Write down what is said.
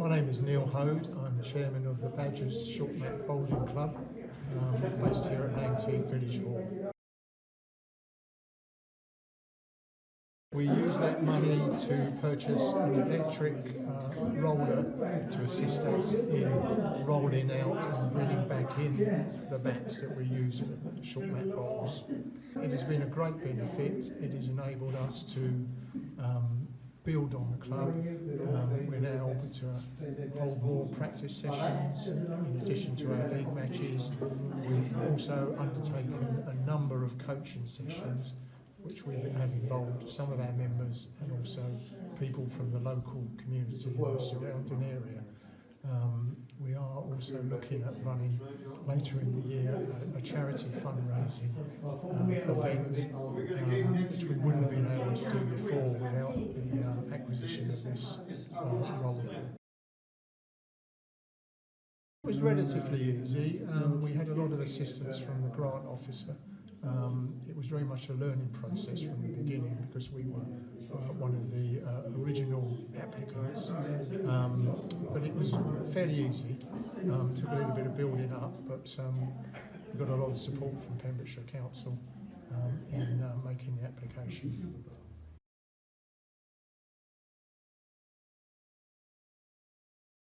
My name is Neil Hode. I'm chairman of the Badgers Short Mat Bowling Club, based here at 19 Village Hall. We use that money to purchase an electric roller to assist us in rolling out and bringing back in the mats that we use for short mat bowls. It has been a great benefit. It has enabled us to build on the club. We're now able to hold more practice sessions in addition to our league matches. We've also undertaken a number of coaching sessions which we have involved some of our members and also people from the local community and the surrounding area. We are also looking at running later in the year a charity fundraising event, which we wouldn't have been able to do before without the acquisition of this roller. It was relatively easy. We had a lot of assistance from the grant officer. It was very much a learning process from the beginning because we were one of the original applicants, but it was fairly easy. Took a little bit of building up, but we got a lot of support from Pembrokeshire Council in making the application.